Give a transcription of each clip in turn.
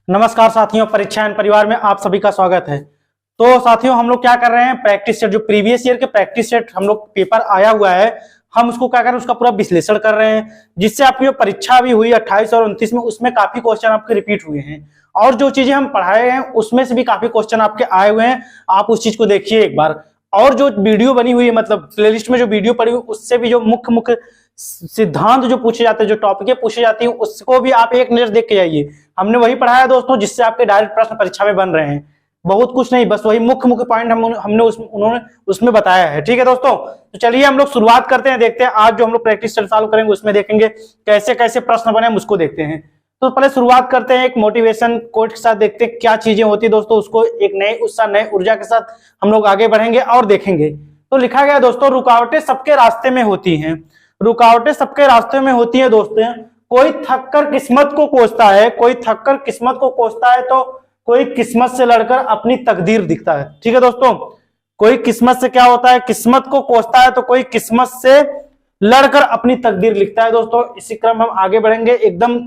नमस्कार साथियों, परीक्षा एंड परिवार में आप सभी का स्वागत है। तो साथियों, हम लोग क्या कर रहे हैं, प्रैक्टिस सेट जो प्रीवियस ईयर के प्रैक्टिस सेट हम लोग पेपर आया हुआ है, हम उसको क्या कर रहे हैं, उसका पूरा विश्लेषण कर रहे हैं, जिससे आपकी जो परीक्षा भी हुई 28 और 29 में, उसमें काफी क्वेश्चन आपके रिपीट हुए हैं और जो चीजें हम पढ़ाए हैं उसमें से भी काफी क्वेश्चन आपके आए हुए हैं। आप उस चीज को देखिए एक बार, और जो वीडियो बनी हुई है, मतलब प्लेलिस्ट में जो वीडियो पड़ी हुई, उससे भी जो मुख्य मुख्य सिद्धांत जो पूछे जाते हैं, जो टॉपिकें पूछे जाती हैं, उसको भी आप एक नजर देख के जाइए। हमने वही पढ़ाया दोस्तों, जिससे आपके डायरेक्ट प्रश्न परीक्षा में बन रहे हैं। बहुत कुछ नहीं, बस वही मुख्य मुख्य पॉइंट हमने उन्होंने उसमें बताया है। ठीक है दोस्तों, तो चलिए हम लोग शुरुआत करते हैं, देखते हैं आज जो हम लोग प्रैक्टिस चालू करेंगे उसमें देखेंगे कैसे कैसे प्रश्न बने, हम उसको देखते हैं। तो पहले शुरुआत करते हैं एक मोटिवेशन कोट के साथ, देखते हैं क्या चीजें होती है दोस्तों, उसको एक नए उत्साह नए ऊर्जा के साथ हम लोग आगे बढ़ेंगे और देखेंगे। तो लिखा गया दोस्तों, रुकावटें सबके रास्ते में होती हैं, रुकावटें सबके रास्ते में होती है दोस्तों। कोई थककर किस्मत को कोसता है, कोई थककर किस्मत को कोसता है, तो कोई किस्मत से लड़कर अपनी तकदीर दिखता है। ठीक है दोस्तों, कोई किस्मत से क्या होता है, किस्मत को कोसता है, तो कोई किस्मत से लड़कर अपनी तकदीर लिखता है। दोस्तों इसी क्रम हम आगे बढ़ेंगे, एकदम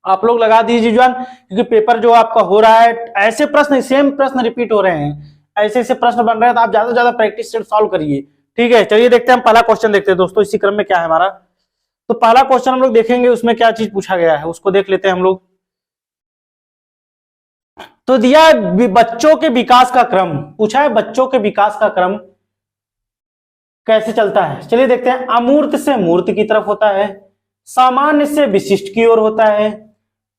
आप लोग लगा दीजिए जुआन, क्योंकि पेपर जो आपका हो रहा है, ऐसे प्रश्न सेम प्रश्न रिपीट हो रहे हैं, ऐसे ऐसे प्रश्न बन रहे हैं, तो आप ज्यादा से ज्यादा प्रैक्टिस सेट सॉल्व करिए। ठीक है, चलिए देखते हैं हम पहला क्वेश्चन देखते हैं दोस्तों इसी क्रम में क्या है हमारा। तो पहला क्वेश्चन हम लोग देखेंगे, उसमें क्या चीज पूछा गया है उसको देख लेते हैं हम लोग। तो दिया है बच्चों के विकास का क्रम, पूछा है बच्चों के विकास का क्रम कैसे चलता है। चलिए देखते हैं, अमूर्त से मूर्त की तरफ होता है, सामान्य से विशिष्ट की ओर होता है,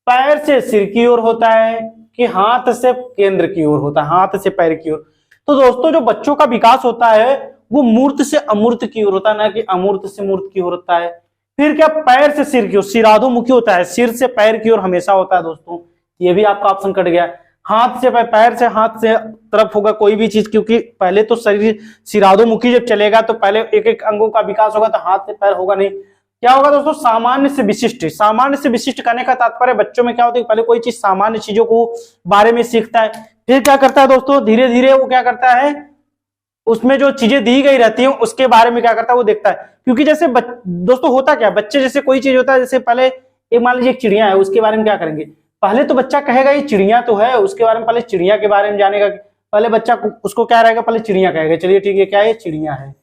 पैर से सिर की ओर होता है, कि हाथ से केंद्र की ओर होता है, हाथ से पैर की ओर। तो दोस्तों जो बच्चों का विकास होता है वो मूर्त से अमूर्त की ओर होता है, ना कि अमूर्त से मूर्त की ओर होता है। फिर क्या, पैर से सिर की ओर, सिराधोमुखी होता है, सिर से पैर की ओर हमेशा होता है दोस्तों। ये भी आपका ऑप्शन कट गया। हाथ से पैर से हाथ से तरफ होगा कोई भी चीज, क्योंकि पहले तो शरीर सिराधोमुखी जब चलेगा तो पहले एक एक अंगों का विकास होगा, तो हाथ से पैर होगा नहीं। क्या होगा दोस्तों, सामान्य से विशिष्ट। सामान्य से विशिष्ट करने का तात्पर्य बच्चों में क्या होता है, पहले कोई चीज सामान्य चीजों को बारे में सीखता है, फिर क्या करता है दोस्तों, धीरे धीरे वो क्या करता है, उसमें जो चीजें दी गई रहती हैं उसके बारे में क्या करता है वो देखता है। क्योंकि जैसे दोस्तों होता क्या, बच्चे जैसे कोई चीज होता है, जैसे पहले एक मान लीजिए एक चिड़िया है, उसके बारे में क्या करेंगे, पहले तो बच्चा कहेगा ये चिड़िया तो है, उसके बारे में पहले चिड़िया के बारे में जानेगा। पहले बच्चा उसको क्या रहेगा, पहले चिड़िया कहेगा, चलिए ठीक है क्या है, चिड़िया है।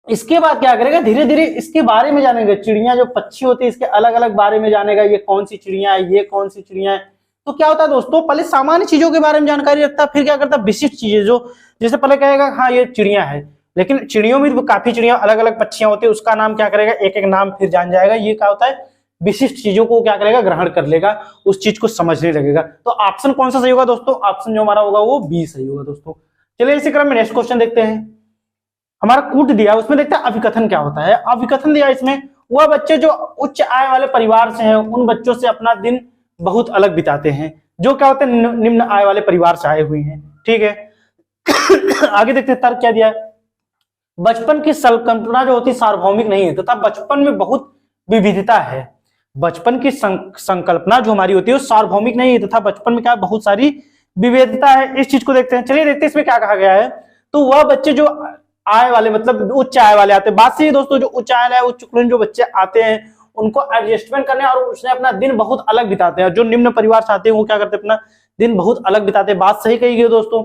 इसके बाद क्या करेगा, धीरे धीरे इसके बारे में जानेगा, चिड़िया जो पक्षी होती है इसके अलग अलग बारे में जानेगा, ये कौन सी चिड़िया है, ये कौन सी चिड़िया है। तो क्या होता है दोस्तों, पहले सामान्य चीजों के बारे में जानकारी रखता है, फिर क्या करता है विशिष्ट चीजें, जो जैसे पहले कहेगा हाँ ये चिड़िया है, लेकिन चिड़ियों में भी काफी चिड़िया अलग अलग पक्षियां होती है, उसका नाम क्या करेगा, एक एक नाम फिर जान जाएगा। ये क्या होता है, विशिष्ट चीजों को क्या करेगा, ग्रहण कर लेगा, उस चीज को समझने लगेगा। तो ऑप्शन कौन सा सही होगा दोस्तों, ऑप्शन जो हमारा होगा वो बी सही होगा दोस्तों। चलिए इसी क्रम में नेक्स्ट क्वेश्चन देखते हैं, हमारा कूट दिया उसमें देखते हैं अभिकथन क्या होता है। अभिकथन दिया इसमें, वह बच्चे जो उच्च आय वाले परिवार से हैं उन बच्चों से अपना दिन बहुत अलग बिताते हैं जो क्या होते हैं, निम्न आय वाले परिवार से आए हुए हैं। ठीक है आगे देखते हैं तर्क क्या दिया है। बचपन की संकल्पना जो होती है सार्वभौमिक नहीं है, तथा बचपन में बहुत विविधता है। बचपन की संकल्पना जो हमारी होती है वो सार्वभौमिक नहीं है, तथा बचपन में क्या बहुत सारी विविधता है। इस चीज को देखते हैं, चलिए देखते हैं इसमें क्या कहा गया है। तो वह बच्चे जो आय वाले, मतलब उच्च आय वाले आते हैं, बात सही है दोस्तों, जो उच्च आय वाले उच्च कुलीन जो बच्चे आते हैं उनको एडजस्टमेंट करने और उसने अपना दिन बहुत अलग बिताते हैं। जो निम्न परिवार से आते हैं वो क्या करते हैं, अपना दिन बहुत अलग बिताते हैं। बात सही कही गई दोस्तों।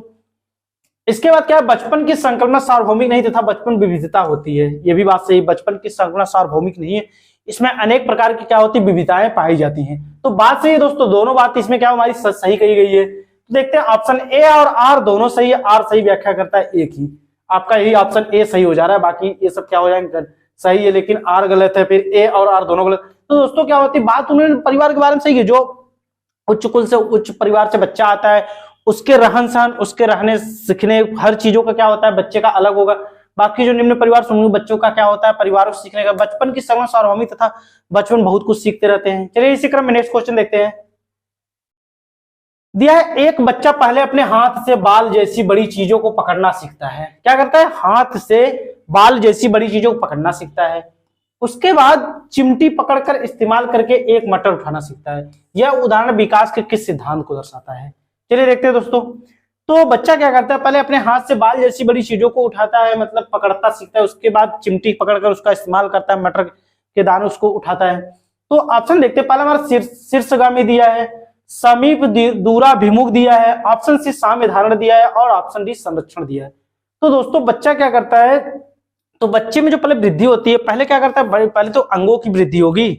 इसके बाद क्या है, बचपन की संकल्पना सार्वभौमिक नहीं तथा बचपन विविधता होती है। ये भी बात सही, बचपन की संकल्पना सार्वभौमिक नहीं है, इसमें अनेक प्रकार की क्या होती है, विविधताएं पाई जाती हैं। तो बात सही है दोस्तों, दोनों बात इसमें क्या हमारी सही कही गई है। तो देखते हैं ऑप्शन ए और आर दोनों सही है, आर सही व्याख्या करता है एक ही, आपका यही ऑप्शन ए सही हो जा रहा है, बाकी ये सब क्या हो जाएंगे सही है, लेकिन आर गलत है, फिर ए और आर दोनों गलत। तो दोस्तों क्या होती है, बात उन्होंने परिवार के बारे में सही है, जो उच्च कुल से उच्च परिवार से बच्चा आता है उसके रहन सहन, उसके रहने सीखने हर चीजों का क्या होता है बच्चे का अलग होगा। बाकी जो निम्न परिवार से बच्चों का क्या होता है, परिवारों से सीखने का, बचपन की संकल्पना सार्वभौमिक तथा बचपन बहुत कुछ सीखते रहते हैं। चलिए इसी क्रम में नेक्स्ट क्वेश्चन देखते हैं। दिया है, एक बच्चा पहले अपने हाथ से बाल जैसी बड़ी चीजों को पकड़ना सीखता है। क्या करता है, हाथ से बाल जैसी बड़ी चीजों को पकड़ना सीखता है, उसके बाद चिमटी पकड़कर इस्तेमाल करके एक मटर उठाना सीखता है। यह उदाहरण विकास के किस सिद्धांत को दर्शाता है। चलिए देखते हैं दोस्तों। तो बच्चा क्या करता है, पहले अपने हाथ से बाल जैसी बड़ी चीजों को उठाता है, मतलब पकड़ता सीखता है, उसके बाद चिमटी पकड़कर उसका इस्तेमाल करता है, मटर के दाने उसको उठाता है। तो ऑप्शन देखते हैं, पहला हमारा शीर्षगामी दिया है, समीप दूराभिमुख दिया है, ऑप्शन सी साम्य धारण दिया है और ऑप्शन डी संरक्षण दिया है। तो दोस्तों बच्चा क्या करता है, तो बच्चे में जो पहले वृद्धि होती है, पहले क्या करता है, पहले तो अंगों की वृद्धि होगी,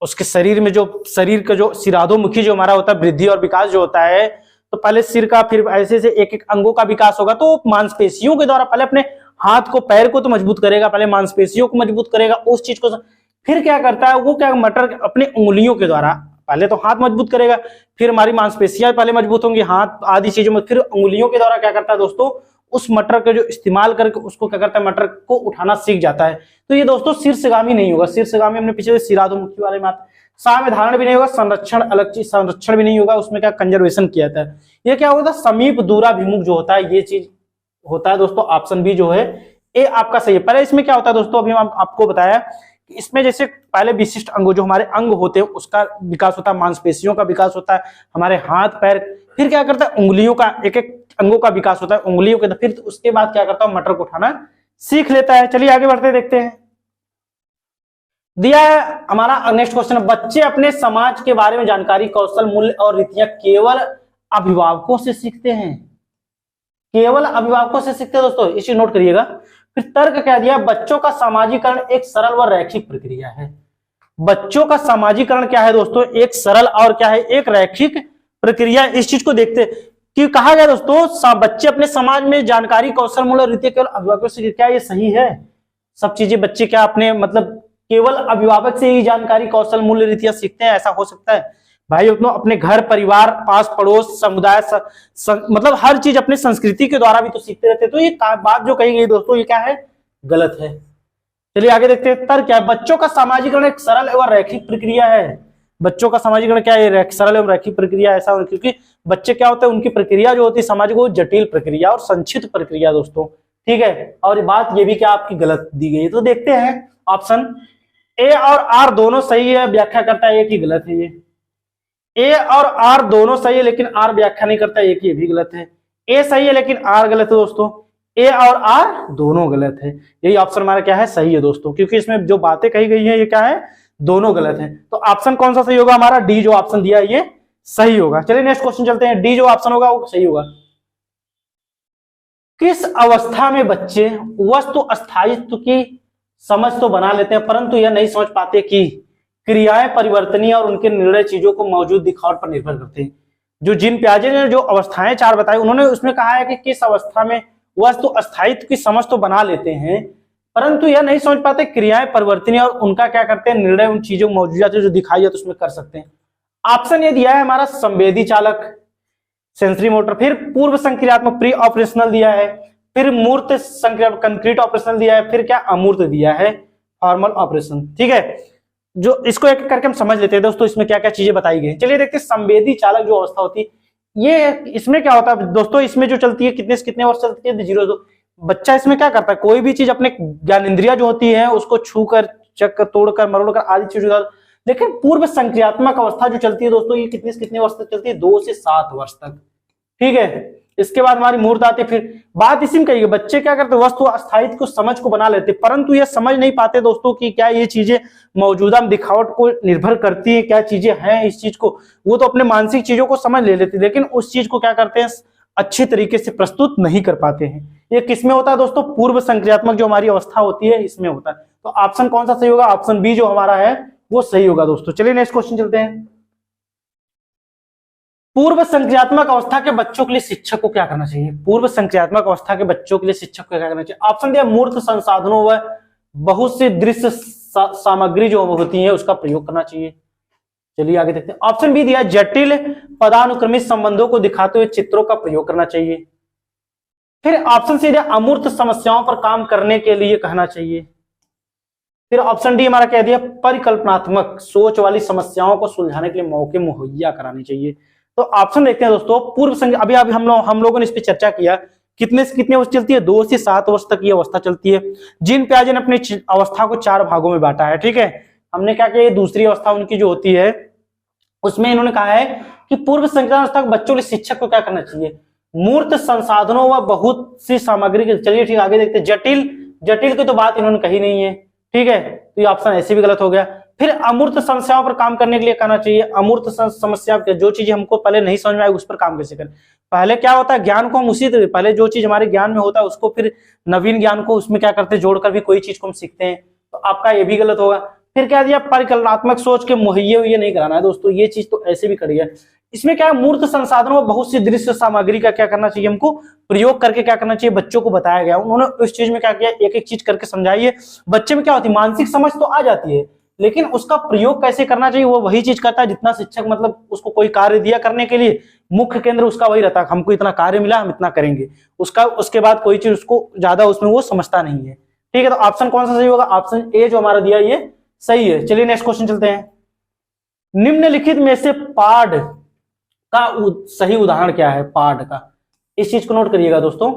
उसके शरीर में जो शरीर का जो शिराधोमुखी जो हमारा होता है वृद्धि और विकास जो होता है, तो पहले सिर का, फिर ऐसे से एक एक अंगों का विकास होगा। तो मांसपेशियों के द्वारा पहले अपने हाथ को पैर को तो मजबूत करेगा, पहले मांसपेशियों को मजबूत करेगा, उस चीज को फिर क्या करता है वो, क्या मटर अपने उंगलियों के द्वारा पहले तो हाथ मजबूत करेगा, फिर हमारी मांसपेशियां पहले मजबूत होंगी, हाथ आदि चीजों में, फिर उंगलियों के द्वारा क्या करता है दोस्तों, उस मटर का जो इस्तेमाल करके उसको क्या करता है, मटर को उठाना सीख जाता है। तो ये दोस्तों शीर्षगामी नहीं होगा, शीर्षगामी हमने पीछे शिराधोमुखी वाले में साम्य धारण भी नहीं होगा, संरक्षण अलग चीज, संरक्षण भी नहीं होगा, उसमें क्या कंजर्वेशन किया जाता है। ये क्या होता है, समीप दूराभिमुख जो होता है, ये चीज होता है दोस्तों। ऑप्शन बी जो है ए आपका सही है। पहले इसमें क्या होता है दोस्तों, अभी हम आपको बताया कि इसमें जैसे पहले विशिष्ट अंग जो हमारे अंग होते हैं उसका विकास होता है, मांसपेशियों का विकास होता है, हमारे हाथ पैर, फिर क्या करता है उंगलियों का, एक एक अंगों का विकास होता है उंगलियों के, फिर उसके बाद क्या करता है मटर को उठाना सीख लेता है। चलिए आगे बढ़ते देखते हैं। दिया है हमारा नेक्स्ट क्वेश्चन, बच्चे अपने समाज के बारे में जानकारी, कौशल, मूल्य और रीतियां केवल अभिभावकों से सीखते हैं, केवल अभिभावकों से सीखते हैं दोस्तों, इसे नोट करिएगा। फिर तर्क क्या दिया, बच्चों का सामाजिकरण एक सरल व रैखिक प्रक्रिया है। बच्चों का सामाजिकरण क्या है दोस्तों, एक सरल और क्या है, एक रैखिक प्रक्रिया। इस चीज को देखते कि कहा गया दोस्तों बच्चे अपने समाज में जानकारी, कौशल, मूल्य, रीति केवल अभिभावकों से, क्या ये सही है? सब चीजें बच्चे क्या अपने मतलब केवल अभिभावक से ही जानकारी, कौशल, मूल्य, रीतियां सीखते हैं, ऐसा हो सकता है भाई? उतना अपने घर परिवार, पास पड़ोस, समुदाय, मतलब हर चीज अपने संस्कृति के द्वारा भी तो सीखते रहते हैं। तो ये बात जो कही गई दोस्तों ये क्या है, गलत है। चलिए आगे देखते हैं। तर्क क्या है, बच्चों का सामाजिकरण एक सरल एवं रैखिक प्रक्रिया है। बच्चों का सामाजिकरण क्या है, सरल एवं रैखिक प्रक्रिया। ऐसा क्योंकि बच्चे क्या होते हैं, उनकी प्रक्रिया जो होती है सामाजिक, वो जटिल प्रक्रिया और संक्षिप्त प्रक्रिया दोस्तों, ठीक है। और बात ये भी क्या आपकी गलत दी गई है। तो देखते हैं ऑप्शन ए और आर दोनों सही है, व्याख्या करता है एक ही गलत है। ये ए और आर दोनों सही है लेकिन आर व्याख्या नहीं करता, एक ही भी गलत है। ए सही है लेकिन आर गलत है दोस्तों, ए और आर दोनों गलत है। यही ऑप्शन हमारा क्या है, सही है दोस्तों, क्योंकि इसमें जो बातें कही गई हैं ये क्या है, दोनों गलत है। तो ऑप्शन कौन सा सही होगा हमारा, डी जो ऑप्शन दिया है ये सही होगा। चलिए नेक्स्ट क्वेश्चन चलते हैं। डी जो ऑप्शन होगा वो सही होगा। किस अवस्था में बच्चे वस्तु अस्थायित्व की समझ तो बना लेते हैं परंतु यह नहीं समझ पाते कि क्रियाएं परिवर्तनीय और उनके निर्णय चीजों को मौजूद दिखावट पर निर्भर करते हैं। जो जिन प्याजे ने जो अवस्थाएं चार बताई, उन्होंने उसमें कहा है कि किस अवस्था में वस्तु अस्थायित्व की समझ तो बना लेते हैं परंतु यह नहीं समझ पाते क्रियाएं परिवर्तनीय और उनका क्या करते हैं, निर्णय उन चीजों मौजूदा जो दिखाई जाती है उसमें कर सकते हैं। ऑप्शन ये दिया है हमारा संवेदी चालक, सेंसरी मोटर, फिर पूर्व संक्रियात्मक प्री ऑपरेशनल दिया है, फिर मूर्त संक्रियात्मक कंक्रीट ऑपरेशनल दिया है, फिर क्या अमूर्त दिया है फॉर्मल ऑपरेशन। ठीक है, जो इसको एक करके हम समझ लेते हैं दोस्तों इसमें क्या क्या चीजें बताई गई। चलिए देखते हैं संवेदी चालक जो अवस्था होती है ये, इसमें क्या होता है दोस्तों, इसमें जो चलती है कितने से कितने वर्ष चलती है, 0 2। बच्चा इसमें क्या करता है, कोई भी चीज अपने ज्ञान इंद्रिया जो होती है उसको छू कर, चक कर, तोड़कर, मरोड़कर आदि चीजों। लेकिन पूर्व संक्रियात्मक अवस्था जो चलती है दोस्तों ये कितने से कितने वर्ष तक चलती है, 2 से 7 वर्ष तक। ठीक है, इसके बाद हमारी मूर्त आती है। फिर बात इसी में कही, बच्चे क्या करते हैं, वस्तु अस्थायित्व को समझ को बना लेते परंतु ये समझ नहीं पाते दोस्तों कि क्या ये चीजें मौजूदा दिखावट को निर्भर करती है, क्या चीजें हैं इस चीज को, वो तो अपने मानसिक चीजों को समझ ले लेते लेकिन उस चीज को क्या करते हैं, अच्छी तरीके से प्रस्तुत नहीं कर पाते हैं। ये किसमें होता है दोस्तों, पूर्व संक्रियात्मक जो हमारी अवस्था होती है इसमें होता है। तो ऑप्शन कौन सा सही होगा, ऑप्शन बी जो हमारा है वो सही होगा दोस्तों। चलिए नेक्स्ट क्वेश्चन चलते हैं। पूर्व संक्रियात्मक अवस्था के बच्चों के लिए शिक्षक को क्या करना चाहिए, पूर्व संक्रियात्मक अवस्था के बच्चों के लिए शिक्षक को क्या करना चाहिए। ऑप्शन दिया मूर्त संसाधनों व बहुत सी दृश्य सामग्री जो होती है उसका प्रयोग करना चाहिए। चलिए आगे देखते हैं। ऑप्शन बी दिया जटिल पदानुक्रमित संबंधों को दिखाते हुए चित्रों का प्रयोग करना चाहिए। फिर ऑप्शन सी दिया अमूर्त समस्याओं पर काम करने के लिए कहना चाहिए। फिर ऑप्शन डी हमारा कह दिया परिकल्पनात्मक सोच वाली समस्याओं को सुलझाने के लिए मौके मुहैया कराने चाहिए। तो ऑप्शन देखते हैं दोस्तों, पूर्व संख्या अभी हम लोगों ने इस पर चर्चा किया, कितने से कितने वर्ष चलती है, 2 से 7 वर्ष तक ये अवस्था चलती है। जिन प्याजे ने अपनी अवस्था को 4 भागों में बांटा है। ठीक है, हमने क्या किया, दूसरी अवस्था उनकी जो होती है उसमें इन्होंने कहा है कि पूर्व संक्रियात्मक अवस्था के बच्चों के शिक्षक को क्या करना चाहिए, मूर्त संसाधनों व बहुत सी सामग्री के। चलिए ठीक, आगे देखते हैं। जटिल की तो बात इन्होंने कही नहीं है। ठीक है, तो ये ऑप्शन ऐसे भी गलत हो गया। फिर अमूर्त समस्याओं पर काम करने के लिए कहना चाहिए। अमूर्त समस्या जो चीज हमको पहले नहीं समझ में आई उस पर काम कैसे करें। पहले क्या होता है, ज्ञान को हम उसी तरह, पहले जो चीज हमारे ज्ञान में होता है उसको फिर नवीन ज्ञान को उसमें क्या करते हैं, जोड़कर भी कोई चीज को हम सीखते हैं, तो आपका ये भी गलत होगा। फिर क्या दिया, परिकल्पनात्मक सोच के मुहैया हुए नहीं कराना है दोस्तों, ये चीज तो ऐसे भी करी है। इसमें क्या है, मूर्त संसाधनों में बहुत सी दृश्य सामग्री का क्या करना चाहिए, हमको प्रयोग करके क्या करना चाहिए, बच्चों को बताया गया। उन्होंने उस चीज में क्या किया, एक एक चीज करके समझाइए। बच्चे में क्या होती है, मानसिक समझ तो आ जाती है, लेकिन उसका प्रयोग कैसे करना चाहिए वो वही चीज करता है जितना शिक्षक मतलब उसको कोई कार्य दिया करने के लिए, मुख्य केंद्र उसका वही रहता है, हमको इतना कार्य मिला हम इतना करेंगे, उसका उसके बाद कोई चीज उसको ज्यादा उसमें वो समझता नहीं है। ठीक है, तो ऑप्शन कौन सा सही होगा, ऑप्शन ए जो हमारा दिया ये सही है। चलिए नेक्स्ट क्वेश्चन चलते हैं। निम्नलिखित में से पाठ का सही उदाहरण क्या है, पाठ का, इस चीज को नोट करिएगा दोस्तों।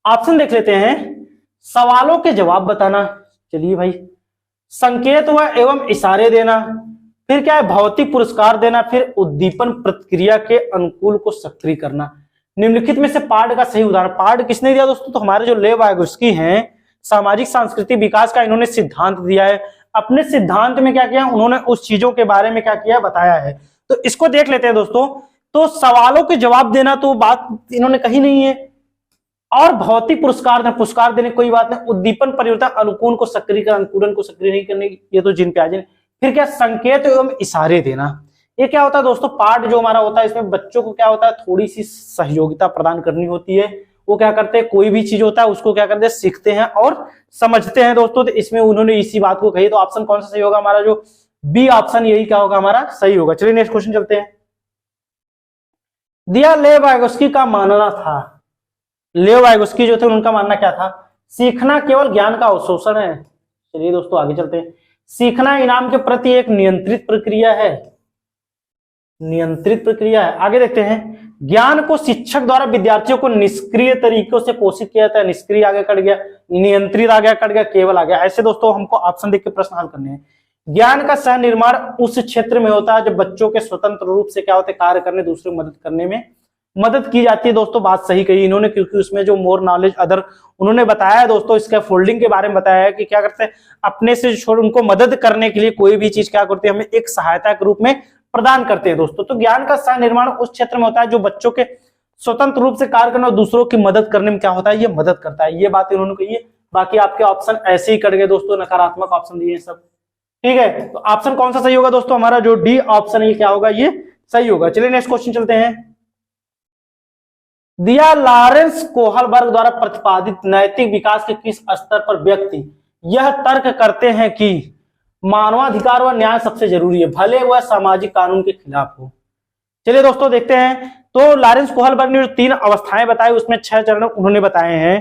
ऑप्शन देख लेते हैं, सवालों के जवाब बताना, चलिए भाई, संकेत व एवं इशारे देना, फिर क्या है, भौतिक पुरस्कार देना, फिर उद्दीपन प्रतिक्रिया के अनुकूल को सक्रिय करना। निम्नलिखित में से पाठ का सही उदाहरण, पाठ किसने दिया दोस्तों, तो हमारे जो लेव वाइगोत्स्की हैं, सामाजिक सांस्कृतिक विकास का इन्होंने सिद्धांत दिया है। अपने सिद्धांत में क्या किया, उन्होंने उस चीजों के बारे में क्या किया, बताया है। तो इसको देख लेते हैं दोस्तों। तो सवालों के जवाब देना तो बात इन्होंने कही नहीं है, और भौतिक पुरस्कार देने कोई बात नहीं, उद्दीपन परिवर्तन अनुकूल को सक्रिय कर, अनुकूलन को सक्रिय नहीं करने की, ये तो जिन पे आ जाए। फिर क्या, संकेत एवं इशारे देना, ये क्या होता है दोस्तों, पाठ जो हमारा होता है इसमें बच्चों को क्या होता है, थोड़ी सी सहयोगिता प्रदान करनी होती है। वो क्या करते हैं, कोई भी चीज होता है उसको क्या करते हैं, सीखते हैं और समझते हैं दोस्तों। तो इसमें उन्होंने इसी बात को कही, तो ऑप्शन कौन सा सही होगा हमारा, जो बी ऑप्शन, यही क्या होगा हमारा सही होगा। चलिए नेक्स्ट क्वेश्चन चलते हैं। दिया लेव वाइगोत्स्की का मानना था, लेव वाइगोत्स्की जो थे उनका मानना क्या था, सीखना केवल ज्ञान का अवशोषण है। चलिए दोस्तों आगे चलते हैं। सीखना इनाम के प्रति एक नियंत्रित प्रक्रिया है, नियंत्रित प्रक्रिया है। आगे देखते हैं, ज्ञान को शिक्षक द्वारा विद्यार्थियों को निष्क्रिय तरीकों से पोषित किया जाता है, निष्क्रिय आगे कट गया, नियंत्रित आ गया कट गया, केवल आ गया। ऐसे दोस्तों हमको ऑप्शन देख के प्रश्न हल करने हैं। ज्ञान का सह निर्माण उस क्षेत्र में होता है जब बच्चों के स्वतंत्र रूप से क्या होते हैं, कार्य करने, दूसरे को मदद करने में मदद की जाती है। दोस्तों बात सही कही इन्होंने, क्योंकि उसमें जो मोर नॉलेज अदर उन्होंने बताया है दोस्तों, इसका फोल्डिंग के बारे में बताया है कि क्या करते हैं, अपने से छोड़ उनको मदद करने के लिए कोई भी चीज क्या करते हैं, हमें एक सहायता के रूप में प्रदान करते हैं दोस्तों। तो ज्ञान का सह निर्माण उस क्षेत्र में होता है जो बच्चों के स्वतंत्र रूप से कार्य करना और दूसरों की मदद करने में क्या होता है, ये मदद करता है। ये बात इन्होंने कही है। बाकी आपके ऑप्शन ऐसे ही कट गए दोस्तों, नकारात्मक ऑप्शन दिए सब। ठीक है, तो ऑप्शन कौन सा सही होगा दोस्तों, हमारा जो डी ऑप्शन ये क्या होगा, ये सही होगा। चलिए नेक्स्ट क्वेश्चन चलते हैं। दिया लॉरेंस कोहलबर्ग द्वारा प्रतिपादित नैतिक विकास के किस स्तर पर व्यक्ति यह तर्क करते हैं कि मानवाधिकार व न्याय सबसे जरूरी है, भले वह सामाजिक कानून के खिलाफ हो। चलिए दोस्तों देखते हैं। तो लॉरेंस कोहलबर्ग ने जो 3 अवस्थाएं बताई उसमें 6 चरण उन्होंने बताए हैं,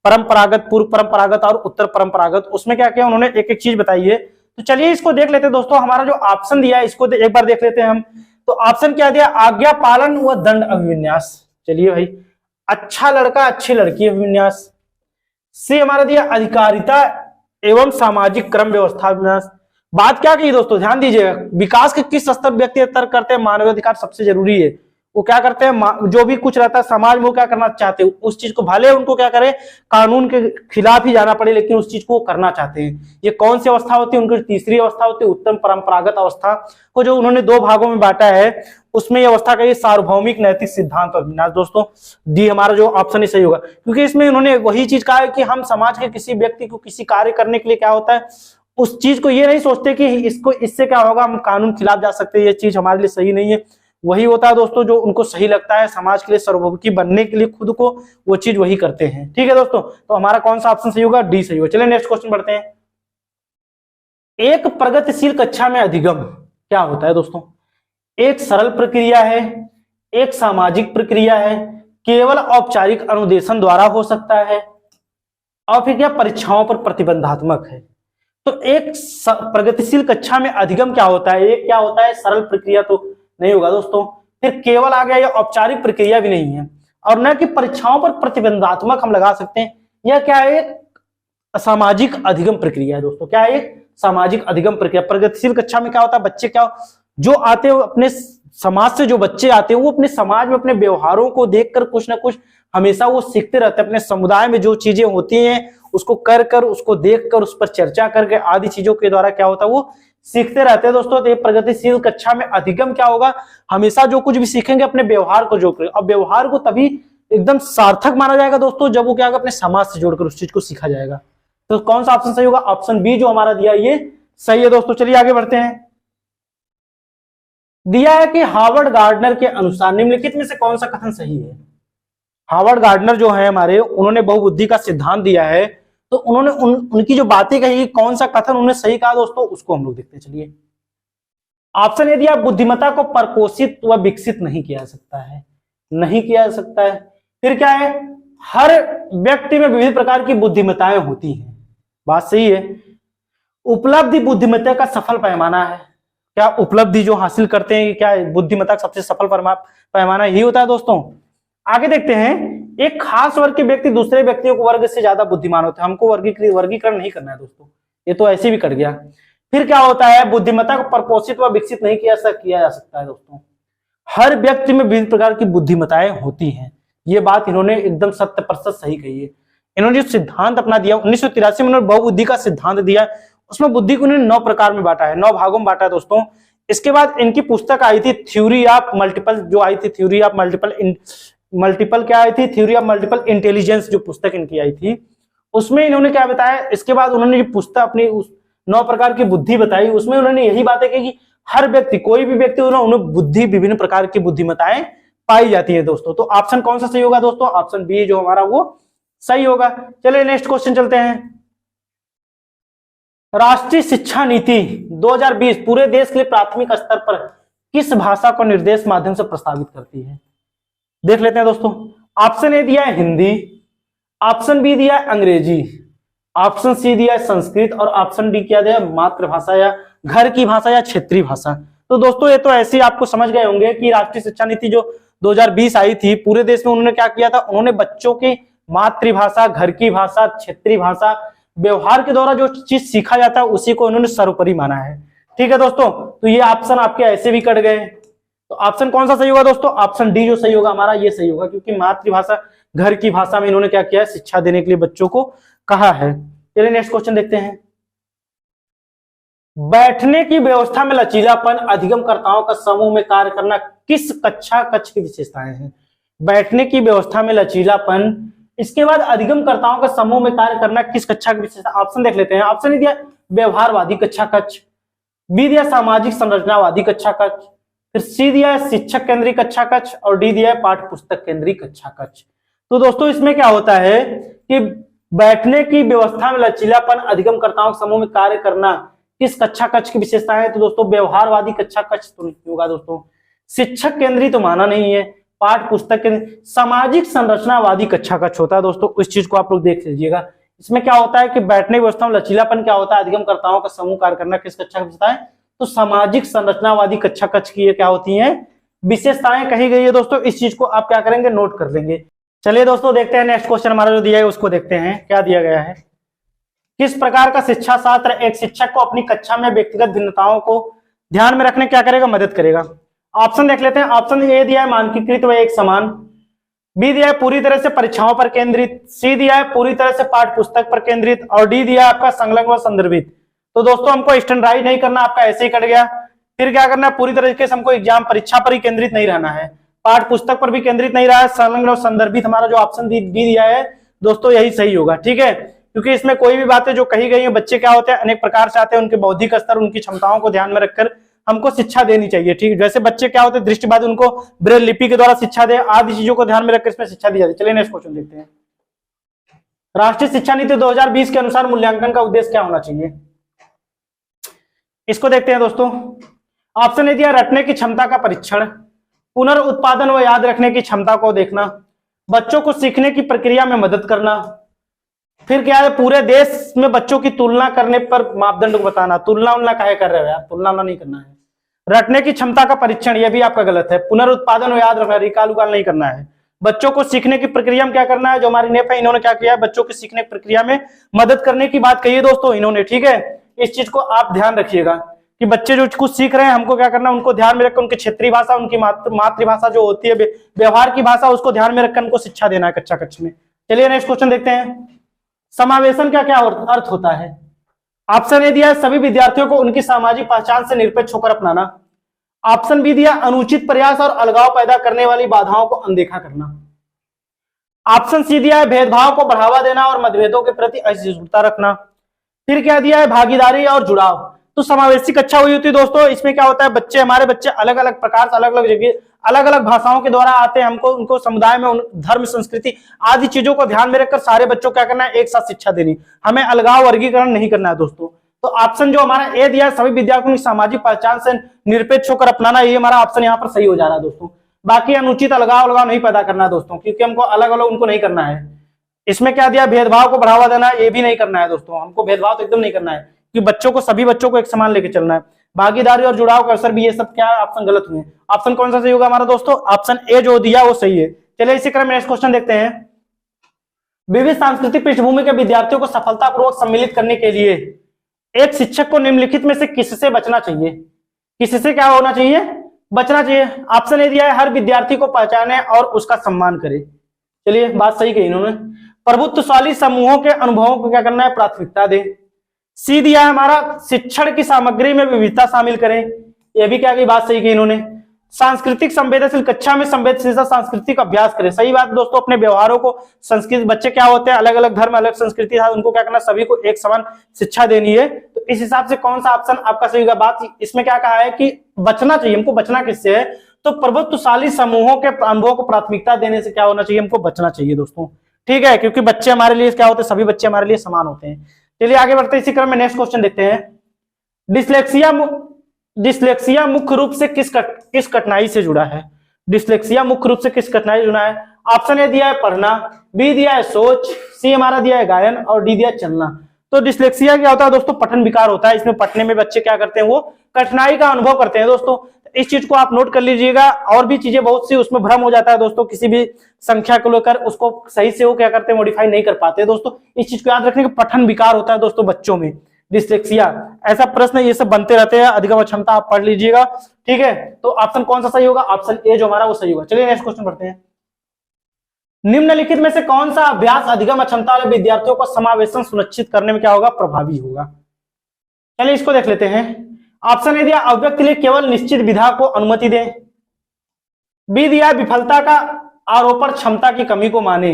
परंपरागत, पूर्व परंपरागत और उत्तर परंपरागत। उसमें क्या किया उन्होंने, एक एक चीज बताई है। तो चलिए इसको देख लेते हैं दोस्तों। हमारा जो ऑप्शन दिया है इसको एक बार देख लेते हैं हम। तो ऑप्शन क्या दिया, आज्ञा पालन व दंड अभिविन्यास। चलिए भाई, अच्छा लड़का अच्छी लड़की अभिविन्यास। सी हमारा दिया अधिकारिता एवं सामाजिक क्रम व्यवस्था अभिविन्यास। बात क्या की दोस्तों, ध्यान दीजिएगा, विकास के किस स्तर व्यक्ति तर्क करते हैं, मानवाधिकार सबसे जरूरी है। वो क्या करते हैं, जो भी कुछ रहता है समाज में वो क्या करना चाहते हैं, उस चीज को भले उनको क्या करे, कानून के खिलाफ ही जाना पड़े, लेकिन उस चीज को करना चाहते हैं। ये कौन सी अवस्था होती है, उनकी तीसरी अवस्था होती है उत्तम परंपरागत अवस्था को, जो उन्होंने 2 भागों में बांटा है। उसमें ये अवस्था का ये सार्वभौमिक नैतिक सिद्धांत और विन्यास। दोस्तों डी हमारा जो ऑप्शन है सही होगा, क्योंकि इसमें उन्होंने वही चीज कहा है कि हम समाज के किसी व्यक्ति को किसी कार्य करने के लिए क्या होता है, उस चीज को ये नहीं सोचते कि इसको इससे क्या होगा, हम कानून खिलाफ जा सकते हैं, ये चीज हमारे लिए सही नहीं है। वही होता है दोस्तों जो उनको सही लगता है, समाज के लिए सर्वोपरि बनने के लिए खुद को वो चीज वही करते हैं। ठीक है दोस्तों, तो हमारा कौन सा ऑप्शन सही होगा, डी सही होगा। चलिए नेक्स्ट क्वेश्चन बढ़ते हैं। एक प्रगतिशील कक्षा में अधिगम क्या होता है दोस्तों, एक सरल प्रक्रिया है, एक सामाजिक प्रक्रिया है, केवल औपचारिक अनुदेशन द्वारा हो सकता है, और फिर क्या परीक्षाओं पर प्रतिबंधात्मक है। तो एक प्रगतिशील कक्षा में अधिगम क्या होता है, एक क्या होता है, सरल प्रक्रिया तो नहीं होगा दोस्तों, फिर केवल आ गया, यह औपचारिक प्रक्रिया भी नहीं है, और न कि परीक्षाओं पर प्रतिबंधात्मक हम लगा सकते हैं। यह क्या है, एक सामाजिक अधिगम प्रक्रिया है दोस्तों। क्या है, एक सामाजिक अधिगम प्रक्रिया। प्रगतिशील कक्षा में क्या होता है, बच्चे क्या जो आते हैं अपने समाज से, जो बच्चे आते हैं वो अपने समाज में अपने व्यवहारों को देखकर कुछ ना कुछ हमेशा वो सीखते रहते हैं। अपने समुदाय में जो चीजें होती हैं उसको कर कर, उसको देख कर, उस पर चर्चा करके आदि चीजों के द्वारा क्या होता है, वो सीखते रहते हैं दोस्तों। तो ये प्रगतिशील कक्षा में अधिगम क्या होगा, हमेशा जो कुछ भी सीखेंगे अपने व्यवहार को जोड़कर, और व्यवहार को तभी एकदम सार्थक माना जाएगा दोस्तों जब वो क्या होगा, अपने समाज से जोड़कर उस चीज को सीखा जाएगा। तो कौन सा ऑप्शन सही होगा, ऑप्शन बी जो हमारा दिया ये सही है दोस्तों। चलिए आगे बढ़ते हैं। दिया है कि हार्वर्ड गार्डनर के अनुसार निम्नलिखित में से कौन सा कथन सही है। हार्वर्ड गार्डनर जो है हमारे, उन्होंने बहुबुद्धि का सिद्धांत दिया है, तो उन्होंने उनकी जो बातें कही, कौन सा कथन उन्होंने सही कहा दोस्तों, उसको हम लोग देखते हैं। चलिए ऑप्शन ए दिया, बुद्धिमत्ता को प्रपोषित व विकसित नहीं किया जा सकता है, नहीं किया जा सकता है। फिर क्या है, हर व्यक्ति में विविध प्रकार की बुद्धिमत्ताएं होती हैं, बात सही है। उपलब्धि बुद्धिमत्ता का सफल पैमाना है, क्या उपलब्धि जो हासिल करते हैं क्या बुद्धिमत्ता का सबसे सफल पैमाना यही होता है दोस्तों। आगे देखते हैं, एक खास वर्ग के व्यक्ति दूसरे व्यक्तियों को वर्ग से ज्यादा बुद्धिमान होते हैं। हमको वर्गीकरण नहीं करना है दोस्तों, ये तो ऐसे भी कर गया। फिर क्या होता है, बुद्धिमत्ता को प्रपोषित व विकसित नहीं किया जा सकता है दोस्तों। हर व्यक्ति में विभिन्न प्रकार की बुद्धिमत्ताएं होती हैं, ये बात इन्होंने एकदम 100% सही कही है। इन्होंने जो सिद्धांत अपना दिया 1983 में, उन्होंने बहुबुद्धि का सिद्धांत दिया, उसमें बुद्धि को उन्होंने 9 प्रकार में बांटा है, 9 भागों में बांटा है दोस्तों। इसके बाद इनकी पुस्तक आई थी थ्योरी ऑफ मल्टीपल, जो आई थी थ्योरी ऑफ मल्टीपल क्या आई थी, थ्योरी ऑफ मल्टीपल इंटेलिजेंस, जो पुस्तक इनकी आई थी, उसमें इन्होंने क्या बताया। इसके बाद उन्होंने जो पुस्तक अपनी उस 9 प्रकार की बुद्धि बताई, उसमें उन्होंने यही बातें कही कि हर व्यक्ति, कोई भी व्यक्ति उन्हें बुद्धि, विभिन्न प्रकार की बुद्धिमत्ताएं पाई जाती है दोस्तों। तो ऑप्शन कौन सा सही होगा दोस्तों, ऑप्शन बी जो हमारा वो सही होगा। चलिए नेक्स्ट क्वेश्चन चलते हैं। राष्ट्रीय शिक्षा नीति 2020 पूरे देश के लिए प्राथमिक स्तर पर किस भाषा को निर्देश माध्यम से प्रस्तावित करती है, देख लेते हैं दोस्तों। ऑप्शन ए दिया है हिंदी, ऑप्शन बी दिया है अंग्रेजी, ऑप्शन सी दिया है संस्कृत, और ऑप्शन डी क्या दिया है, मातृभाषा या घर की भाषा या क्षेत्रीय भाषा। तो दोस्तों ये तो ऐसे ही आपको समझ गए होंगे कि राष्ट्रीय शिक्षा नीति जो 2020 आई थी पूरे देश में, उन्होंने क्या किया था, उन्होंने बच्चों की मातृभाषा, घर की भाषा, क्षेत्रीय भाषा, व्यवहार के द्वारा जो चीज सीखा जाता है उसी को उन्होंने सर्वोपरि माना है। ठीक है दोस्तों, तो ये ऑप्शन आपके ऐसे भी कट गए। तो ऑप्शन कौन सा सही होगा दोस्तों, ऑप्शन डी जो सही होगा हमारा ये सही होगा, क्योंकि मातृभाषा, घर की भाषा में इन्होंने क्या किया है, शिक्षा देने के लिए बच्चों को कहा है। चलिए नेक्स्ट क्वेश्चन देखते हैं। बैठने की व्यवस्था में लचीलापन अधिगमकर्ताओं का समूह में कार्य करना किस कक्ष की विशेषताएं हैं। बैठने की व्यवस्था में लचीलापन, इसके बाद अधिगमकर्ताओं का समूह में कार्य करना किस कक्षा की विशेषता। ऑप्शन देख लेते हैं। ऑप्शन दिया व्यवहारवादी कक्षा कक्ष, बी दिया सामाजिक संरचनावादी कक्षा कक्ष, फिर सी दिया है शिक्षक केंद्रीय कक्षा कक्ष, और डी दिया है पाठ्य पुस्तक केंद्रीय कक्षा कक्ष। तो दोस्तों इसमें क्या होता है कि बैठने की व्यवस्था में लचीलापन अधिगमकर्ताओं के समूह में कार्य करना किस कक्षा कक्ष की विशेषता है। तो दोस्तों व्यवहारवादी कक्षा कक्ष तो नहीं होगा दोस्तों, शिक्षक केंद्रीय तो माना नहीं है, पाठ्य पुस्तक केंद्रीय, सामाजिक संरचनावादी कक्षा कक्ष होता है दोस्तों। इस चीज को आप लोग देख लीजिएगा। इसमें क्या होता है कि बैठने की व्यवस्था में लचीलापन क्या होता है, अधिगमकर्ताओं का समूह कार्य करना किस कक्षा की विशेषता है, तो सामाजिक संरचनावादी कक्षा कक्ष की ये क्या होती है, विशेषताएं कही गई है दोस्तों। इस चीज को आप क्या करेंगे, नोट कर लेंगे। चलिए दोस्तों देखते हैं नेक्स्ट क्वेश्चन हमारा जो दिया है उसको देखते हैं क्या दिया गया है। किस प्रकार का शिक्षा शास्त्र एक शिक्षक को अपनी कक्षा में व्यक्तिगत भिन्नताओं को ध्यान में रखने क्या करेगा, मदद करेगा। ऑप्शन देख लेते हैं। ऑप्शन ए दिया है मानकीकृत व एक समान, बी दिया है पूरी तरह से परीक्षाओं पर केंद्रित, सी दिया है पूरी तरह से पाठ्य पुस्तक पर केंद्रित, और डी दिया है आपका संलग्न व संदर्भित। तो दोस्तों हमको स्टैंडर्डाइज नहीं करना, आपका ऐसे ही कट गया। फिर क्या करना है, पूरी तरीके से हमको एग्जाम परीक्षा पर ही केंद्रित नहीं रहना है, पाठ्य पुस्तक पर भी केंद्रित नहीं रहा है, संलग्न और संदर्भित हमारा जो ऑप्शन डी दिया है दोस्तों यही सही होगा। ठीक है, क्योंकि इसमें कोई भी बातें जो कही गई है, बच्चे क्या होते हैं अनेक प्रकार से आते हैं, उनके बौद्धिक स्तर, उनकी क्षमताओं को ध्यान में रखकर हमको शिक्षा देनी चाहिए। ठीक है, जैसे बच्चे क्या होते हैं दृष्टिबाधित, उनको ब्रेल लिपि के द्वारा शिक्षा दे, आदि चीजों को ध्यान में रखकर इसमें शिक्षा दी जाती है। चलिए नेक्स्ट क्वेश्चन देखते हैं। राष्ट्रीय शिक्षा नीति 2020 के अनुसार मूल्यांकन का उद्देश्य क्या होना चाहिए, इसको देखते हैं दोस्तों। ऑप्शन ए दिया रटने की क्षमता का परीक्षण, पुनर्उत्पादन व याद रखने की क्षमता को देखना, बच्चों को सीखने की प्रक्रिया में मदद करना, फिर क्या है पूरे देश में बच्चों की तुलना करने पर मापदंड को बताना। तुलना उलना काहे कर रहे हो यार, तुलना नहीं करना है। रटने की क्षमता का परीक्षण, यह भी आपका गलत है। पुनर्उत्पादन व याद रखना, रिकाल उकाल नहीं करना है। बच्चों को सीखने की प्रक्रिया में क्या करना है, जो हमारी नेप है इन्होंने क्या किया है, बच्चों की सीखने की प्रक्रिया में मदद करने की बात कही है दोस्तों इन्होंने। ठीक है, इस चीज को आप ध्यान रखिएगा कि बच्चे जो कुछ सीख रहे हैं हमको क्या करना है, उनको ध्यान में रखकर उनकी क्षेत्रीय भाषा, उनकी मातृभाषा जो होती है व्यवहार की भाषा, उसको ध्यान में रखकर उनको शिक्षा देना है कक्षा कक्ष में। चलिए नेक्स्ट क्वेश्चन देखते हैं। समावेशन का क्या अर्थ होता है। ऑप्शन ए दिया है सभी विद्यार्थियों को उनकी सामाजिक पहचान से निरपेक्ष होकर अपनाना। ऑप्शन बी दिया अनुचित प्रयास और अलगाव पैदा करने वाली बाधाओं को अनदेखा करना। ऑप्शन सी दिया है भेदभाव को बढ़ावा देना और मतभेदों के प्रति असहिष्णुता रखना। फिर क्या दिया है भागीदारी और जुड़ाव। तो समावेशी कक्षा हुई होती है दोस्तों, इसमें क्या होता है बच्चे, हमारे बच्चे अलग अलग प्रकार से अलग अलग जगह अलग अलग भाषाओं के द्वारा आते हैं, हमको उनको समुदाय में धर्म संस्कृति आदि चीजों को ध्यान में रखकर सारे बच्चों को क्या करना है, एक साथ शिक्षा देनी, हमें अलगाव वर्गीकरण नहीं करना है दोस्तों। तो ऑप्शन जो हमारा ए दिया है सभी विद्यार्थियों की सामाजिक पहचान से निरपेक्ष होकर अपनाना, ये हमारा ऑप्शन यहाँ पर सही हो जा रहा है दोस्तों। बाकी अनुचित अलगाव नहीं पैदा करना है दोस्तों, क्योंकि हमको अलग अलग उनको नहीं करना है। इसमें क्या दिया भेदभाव को बढ़ावा देना, ये भी नहीं करना है दोस्तों, हमको भेदभाव तो एकदम नहीं करना है कि बच्चों को सभी बच्चों को एक समान लेके चलना है। भागीदारी और जुड़ाव का अवसर भी, ये सब क्या ऑप्शन गलत हुए। ऑप्शन कौन सा सही होगा हमारा दोस्तों, ऑप्शन ए जो दिया वो सही है। चलिए इसी क्रम में नेक्स्ट क्वेश्चन देखते हैं। विविध सांस्कृतिक पृष्ठभूमि के विद्यार्थियों को सफलतापूर्वक सम्मिलित करने के लिए एक शिक्षक को निम्नलिखित में से किससे बचना चाहिए, किससे क्या होना चाहिए, बचना चाहिए। ऑप्शन ए दिया है हर विद्यार्थी को पहचाने और उसका सम्मान करे। चलिए बात सही कही इन्होंने। प्रभुत्वशाली समूहों के अनुभवों को क्या करना है, प्राथमिकता दे। सी दिया है हमारा शिक्षण की सामग्री में विविधता शामिल करें, यह भी क्या की बात सही की इन्होंने। सांस्कृतिक संवेदनशील कक्षा में संवेदनशीलता सांस्कृतिक अभ्यास करें, सही बात दोस्तों। अपने व्यवहारों को संस्कृति, बच्चे क्या होते हैं अलग अलग धर्म अलग संस्कृति, उनको क्या करना, सभी को एक समान शिक्षा देनी है। तो इस हिसाब से कौन सा ऑप्शन आपका सही होगा। बात इसमें क्या कहा है कि बचना चाहिए, हमको बचना किससे है, तो प्रभुत्वशाली समूहों के अनुभवों को प्राथमिकता देने से क्या होना चाहिए, हमको बचना चाहिए दोस्तों, ठीक है, क्योंकि बच्चे हमारे लिए क्या होते हैं, सभी बच्चे हमारे लिए समान होते हैं। चलिए आगे बढ़ते हैं, इसी क्रम में नेक्स्ट क्वेश्चन देखते हैं। डिस्लेक्सिया मुख्य रूप से किस कठिनाई से जुड़ा है, डिस्लेक्सिया मुख्य रूप से किस कठिनाई से जुड़ा है। ऑप्शन ए दिया है पढ़ना, बी दिया है सोच, सी हमारा दिया है गायन और डी दिया है चलना। तो डिस्लेक्सिया क्या होता है दोस्तों, पठन विकार होता है, इसमें पढ़ने में बच्चे क्या करते हैं, वो कठिनाई का अनुभव करते हैं दोस्तों। इस चीज को आप नोट कर लीजिएगा। और भी चीजें बहुत सी उसमें भ्रम हो जाता है दोस्तों, किसी भी संख्या को लेकर उसको सही से वो क्या करते हैं, मॉडिफाई नहीं कर पाते दोस्तों। इस चीज को याद रखने का, पठन विकार होता है दोस्तों बच्चों में, डिस्लेक्सिया। ऐसा प्रश्न ये सब बनते रहते हैं, अधिगम क्षमता आप पढ़ लीजिएगा, ठीक है। तो ऑप्शन कौन सा सही होगा, ऑप्शन ए जो हमारा वो सही होगा। चलिए नेक्स्ट क्वेश्चन पढ़ते हैं। निम्नलिखित में से कौन सा अभ्यास अधिगम क्षमता वाले विद्यार्थियों को समावेशन सुनिश्चित करने में क्या होगा, प्रभावी होगा। चलिए इसको देख लेते हैं। ऑप्शन ए दिया अव्यक्त के लिए केवल निश्चित विधा को अनुमति दें, बी दिया विफलता का आरोपण क्षमता की कमी को माने,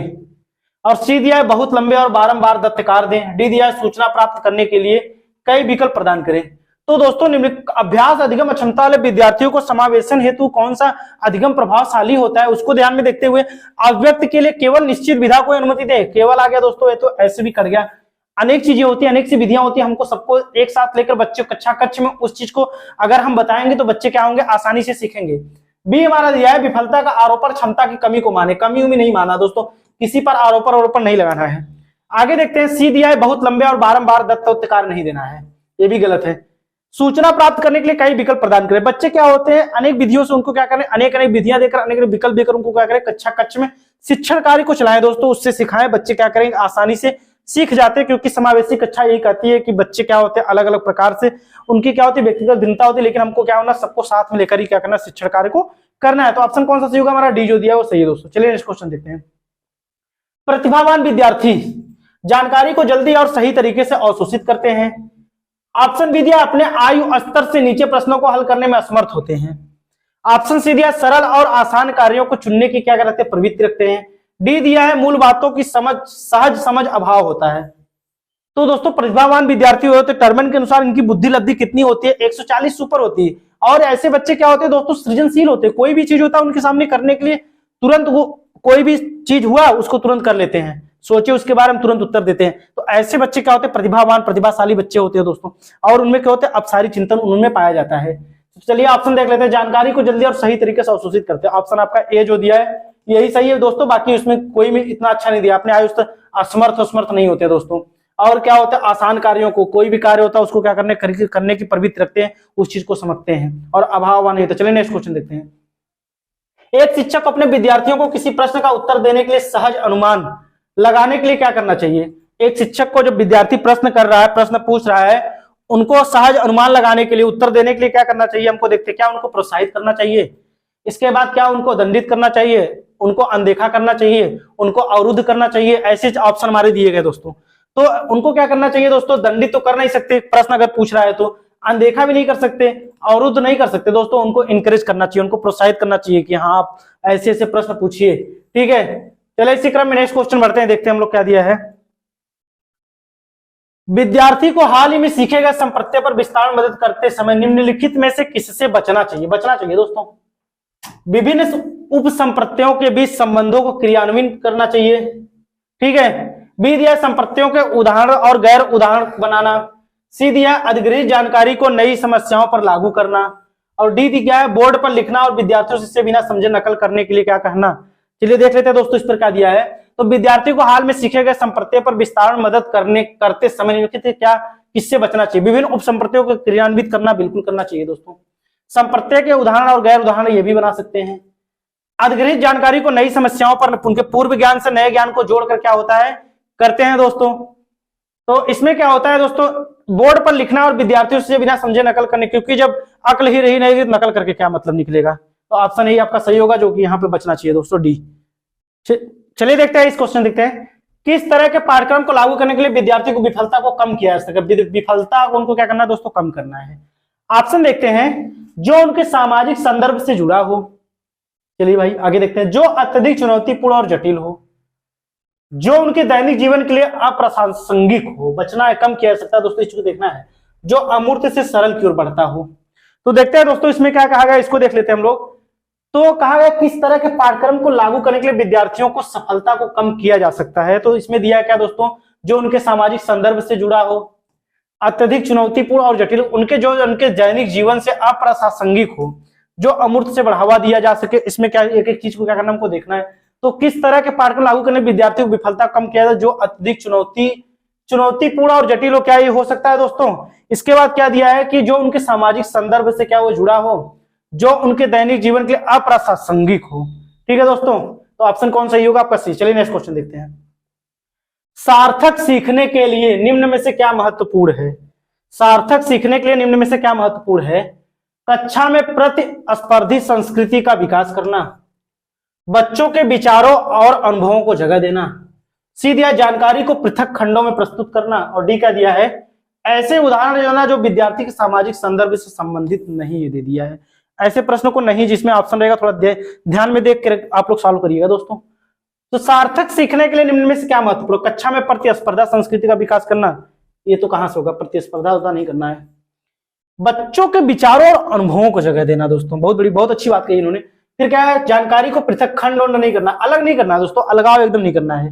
और सी दिया है बहुत लंबे और बारंबार दत्तकार दें, डी दिया है सूचना प्राप्त करने के लिए कई विकल्प प्रदान करें। तो दोस्तों निम्नलिखित अभ्यास अधिगम क्षमता वाले विद्यार्थियों को समावेशन हेतु कौन सा अधिगम प्रभावशाली होता है, उसको ध्यान में देखते हुए अव्यक्त के लिए केवल निश्चित विधा को अनुमति दे, केवल आ गया दोस्तों, ये तो ऐसे भी कर गया। अनेक चीजें होती है, अनेक सी विधियां होती है, हमको सबको एक साथ लेकर बच्चे कक्षा कक्ष में उस चीज को अगर हम बताएंगे तो बच्चे क्या होंगे, आसानी से सीखेंगे। बी हमारा दिया है विफलता का आरोपण क्षमता की कमी को माने, कमी उमी नहीं माना दोस्तों, किसी पर आरोपण नहीं लगाना है। आगे देखते हैं, सी दिया है बहुत लंबे और बारंबार दत्तकार नहीं देना है, ये भी गलत है। सूचना प्राप्त करने के लिए कई विकल्प प्रदान करें, बच्चे क्या होते हैं अनेक विधियों से उनको क्या करें, अनेक विधियां देकर अनेक विकल्प देकर उनको क्या करें, कक्षा कक्ष में शिक्षण कार्य को चलाएं दोस्तों, उससे सिखाएं, बच्चे क्या करेंगे आसानी से सीख जाते हैं। क्योंकि समावेशी कक्षा यही कहती है कि बच्चे क्या होते हैं अलग अलग प्रकार से, उनकी क्या होती है व्यक्तिगत भिन्नता होती है, लेकिन हमको क्या होना, सबको साथ में लेकर ही क्या करना, शिक्षण कार्य को करना है। तो ऑप्शन कौन सा सही होगा, हमारा डी जो दिया है वो सही है दोस्तों। चलिए नेक्स्ट क्वेश्चन देखते हैं। प्रतिभावान विद्यार्थी जानकारी को जल्दी और सही तरीके से अवशोषित करते हैं। ऑप्शन बी दिया अपने आयु स्तर से नीचे प्रश्नों को हल करने में असमर्थ होते हैं। ऑप्शन सी दिया सरल और आसान कार्यों को चुनने की क्या करते हैं, प्रवृत्ति रखते हैं। डी दिया है मूल बातों की सहज समझ अभाव होता है। तो दोस्तों प्रतिभावान विद्यार्थी होते टर्मन के अनुसार इनकी बुद्धि लब्धि कितनी होती है, 140 सुपर होती है। और ऐसे बच्चे क्या होते हैं दोस्तों, सृजनशील होते हैं, कोई भी चीज होता है उनके सामने करने के लिए तुरंत वो कोई भी चीज हुआ उसको तुरंत कर लेते हैं, सोचे उसके बारे में तुरंत उत्तर देते हैं। तो ऐसे बच्चे क्या होते हैं, प्रतिभावान प्रतिभाशाली बच्चे होते हैं दोस्तों, और उनमें क्या होते हैं अपसारी चिंतन उनमें पाया जाता है। तो चलिए ऑप्शन देख लेते हैं, जानकारी को जल्दी और सही तरीके से अवशोषित करते हैं। ऑप्शन आपका ए जो दिया है यही सही है दोस्तों, बाकी उसमें कोई भी इतना अच्छा नहीं दिया, अपने आयु स्तर असमर्थ नहीं होते दोस्तों। और क्या होता है, आसान कार्यों को, कोई भी कार्य होता है उसको क्या करने की प्रवृत्ति रखते हैं, उस चीज को समझते हैं, और अभाववान नहीं होता। चलिए नेक्स्ट क्वेश्चन देखते हैं। एक शिक्षक अपने विद्यार्थियों को किसी प्रश्न का उत्तर देने के लिए सहज अनुमान लगाने के लिए क्या करना चाहिए। एक शिक्षक को जब विद्यार्थी प्रश्न कर रहा है, प्रश्न पूछ रहा है, उनको सहज अनुमान लगाने के लिए, उत्तर देने के लिए क्या करना चाहिए, हमको देखते क्या उनको प्रोत्साहित करना चाहिए, इसके बाद क्या उनको दंडित करना चाहिए, उनको अनदेखा करना चाहिए, उनको अवरुद्ध करना चाहिए, ऐसे ऑप्शन हमारे दिए गए दोस्तों। तो उनको क्या करना चाहिए दोस्तों, दंडित तो कर नहीं सकते, प्रश्न अगर पूछ रहा है तो अनदेखा भी नहीं कर सकते, अवरुद्ध नहीं कर सकते दोस्तों, उनको इंकरेज करना चाहिए, उनको प्रोत्साहित करना चाहिए कि हाँ आप ऐसे ऐसे प्रश्न पूछिए। ठीक है, चलिए इसी क्रम में नेक्स्ट क्वेश्चन बढ़ते हैं, देखते हैं हम लोग क्या दिया है। विद्यार्थी को हाल ही में सीखे गए संप्रत्यय पर विस्तार मदद करते समय निम्नलिखित में से किससे बचना चाहिए? बचना चाहिए दोस्तों, विभिन्न उप संप्रत्ययों के बीच संबंधों को क्रियान्वित करना चाहिए। ठीक है, बी दिया संप्रत्ययों के उदाहरण और गैर उदाहरण बनाना। सी दिया अधिग्रहित जानकारी को नई समस्याओं पर लागू करना। और डी दिया है बोर्ड पर लिखना और विद्यार्थियों से बिना समझे नकल करने के लिए क्या कहना। चलिए देख लेते हैं दोस्तों इस पर क्या दिया है। तो विद्यार्थी को हाल में सीखे गए संप्रत्यय पर विस्तार मदद करते समय निम्नलिखित क्या किससे बचना चाहिए? विभिन्न उप संप्रत्ययों को क्रियान्वित करना बिल्कुल करना चाहिए दोस्तों। संप्रत्यय के उदाहरण और गैर उदाहरण ये भी बना सकते हैं। अधिग्रहित जानकारी को नई समस्याओं पर उनके पूर्व ज्ञान से नए ज्ञान को जोड़कर क्या होता है करते हैं दोस्तों। तो इसमें क्या होता है दोस्तों, बोर्ड पर लिखना और विद्यार्थियों से बिना समझे नकल करने, क्योंकि जब अक्ल ही रही नहीं नकल करके क्या मतलब निकलेगा। तो ऑप्शन ए आपका सही होगा, जो कि यहाँ पे बचना चाहिए दोस्तों, डी। चलिए देखते हैं इस क्वेश्चन, देखते हैं किस तरह के पाठ्यक्रम को लागू करने के लिए विद्यार्थी को विफलता को कम किया जा सकता है। विफलता को उनको क्या करना है दोस्तों, कम करना है। ऑप्शन देखते हैं, जो उनके सामाजिक संदर्भ से जुड़ा हो। चलिए भाई आगे देखते हैं, जो अत्यधिक चुनौतीपूर्ण और जटिल हो, जो उनके दैनिक जीवन के लिए अप्रासंगिक हो। बचना है, कम किया जा सकता है दोस्तों, इसको देखना है। जो अमूर्त से सरल की ओर बढ़ता हो। तो देखते हैं दोस्तों इसमें क्या कहा गया, इसको देख लेते हैं हम लोग। तो कहा गया किस तरह के पाठ्यक्रम को लागू करने के लिए विद्यार्थियों को सफलता को कम किया जा सकता है। तो इसमें दिया क्या दोस्तों, जो उनके सामाजिक संदर्भ से जुड़ा हो, अत्यधिक चुनौतीपूर्ण और जटिल, उनके दैनिक जीवन से अप्रासंगिक हो, जो अमूर्त से बढ़ावा दिया जा सके। इसमें क्या एक एक चीज को क्या करना हमको देखना है। तो किस तरह के पाठ्यक्रम लागू करने विद्यार्थियों को विफलता कम किया जाए, जो अत्यधिक चुनौतीपूर्ण और जटिल हो। क्या ये हो सकता है दोस्तों। इसके बाद क्या दिया है कि जो उनके सामाजिक संदर्भ से क्या वो जुड़ा हो, जो उनके दैनिक जीवन के लिए अप्रासंगिक हो। ठीक है दोस्तों, तो ऑप्शन कौन सही होगा आपका सी। चलिए नेक्स्ट क्वेश्चन देखते हैं। सार्थक सीखने के लिए निम्न में से क्या महत्वपूर्ण है? सार्थक सीखने के लिए निम्न में से क्या महत्वपूर्ण है? कक्षा में प्रतिस्पर्धी संस्कृति का विकास करना, बच्चों के विचारों और अनुभवों को जगह देना, सी दिया जानकारी को पृथक खंडों में प्रस्तुत करना, और डी क्या दिया है ऐसे उदाहरण देना जो विद्यार्थी के सामाजिक संदर्भ से संबंधित नहीं। ये दे दिया है ऐसे प्रश्नों को नहीं, जिसमें ऑप्शन रहेगा थोड़ा ध्यान में देख कर आप लोग सॉल्व करिएगा दोस्तों। तो सार्थक सीखने के लिए निम्न में से क्या महत्वपूर्ण? कक्षा में प्रतिस्पर्धा संस्कृति का विकास करना। ये तो कहां से होगा, प्रतिस्पर्धा होता नहीं करना है। बच्चों के विचारों और अनुभवों को जगह देना दोस्तों, बहुत अच्छी बात कही इन्होंने। फिर क्या है, जानकारी को पृथक खंड नहीं करना, अलग नहीं करना दोस्तों, अलगाव एकदम नहीं करना है।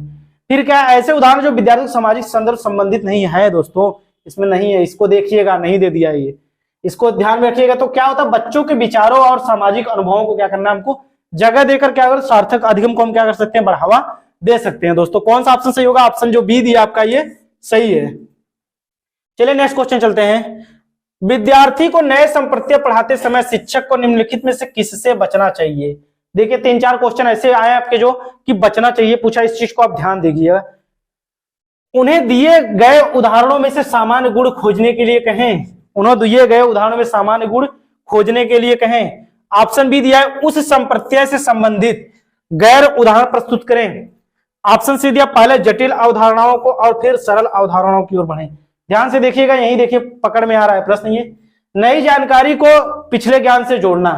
फिर क्या है, ऐसे उदाहरण जो विद्यार्थी सामाजिक संदर्भ संबंधित नहीं है दोस्तों, इसमें नहीं है, इसको देखिएगा, नहीं दे दिया ये, इसको ध्यान में रखिएगा। तो क्या होता है, बच्चों के विचारों और सामाजिक अनुभवों को क्या करना है हमको जगह देकर क्या कर सार्थक अधिगम को हम क्या कर सकते हैं, बढ़ावा दे सकते हैं दोस्तों। कौन सा ऑप्शन सही होगा? ऑप्शन जो बी दिया आपका ये सही है। चलिए नेक्स्ट क्वेश्चन चलते हैं। विद्यार्थी को नए संप्रत्यय पढ़ाते समय शिक्षक को निम्नलिखित में से किससे बचना चाहिए? देखिए 3-4 क्वेश्चन ऐसे आए आपके जो कि बचना चाहिए पूछा, इस चीज को आप ध्यान दीजिएगा। उन्हें दिए गए उदाहरणों में से सामान्य गुण खोजने के लिए कहें। उन्हें दिए गए उदाहरणों में सामान्य गुण खोजने के लिए कहें। ऑप्शन बी दिया है उस संप्रत्यय से संबंधित गैर उदाहरण प्रस्तुत करें। ऑप्शन सी दिया पहले जटिल अवधारणाओं को और फिर सरल अवधारणाओं की ओर बढ़ें। ध्यान से देखिएगा, यही देखिए पकड़ में आ रहा है प्रश्न, ये नई जानकारी को पिछले ज्ञान से जोड़ना।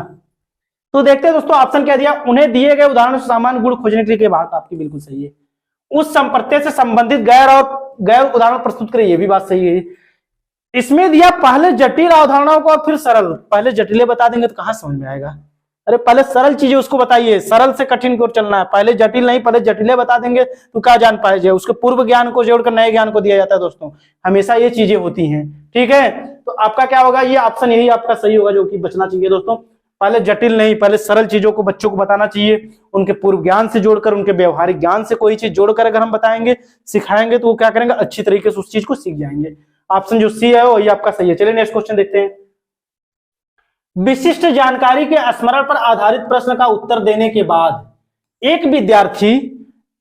तो देखते हैं दोस्तों ऑप्शन क्या दिया, उन्हें दिए गए उदाहरण से सामान्य गुण खोजने के लिए, बात आपकी बिल्कुल सही है। उस संप्रत्यय से संबंधित गैर उदाहरण प्रस्तुत करें, ये भी बात सही है। इसमें दिया पहले जटिल अवधारणाओं को और फिर सरल। पहले जटिले बता देंगे तो कहां समझ में आएगा, अरे पहले सरल चीजें उसको बताइए, सरल से कठिन की ओर चलना है। पहले जटिल नहीं, पहले जटिले बता देंगे तो क्या जान पाएंगे, उसके पूर्व ज्ञान को जोड़कर नए ज्ञान को दिया जाता है दोस्तों, हमेशा ये चीजें होती हैं। ठीक है, तो आपका क्या होगा, ये ऑप्शन यही आपका सही होगा, जो कि बचना चाहिए दोस्तों। पहले जटिल नहीं, पहले सरल चीजों को बच्चों को बताना चाहिए, उनके पूर्व ज्ञान से जोड़कर, उनके व्यवहारिक ज्ञान से कोई चीज जोड़कर अगर हम बताएंगे, सिखाएंगे, तो वो क्या करेंगे, अच्छी तरीके से उस चीज को सीख जाएंगे। ऑप्शन जो सी है वो ये आपका सही है। चलिए नेक्स्ट क्वेश्चन देखते हैं। विशिष्ट जानकारी के स्मरण पर आधारित प्रश्न का उत्तर देने के बाद एक विद्यार्थी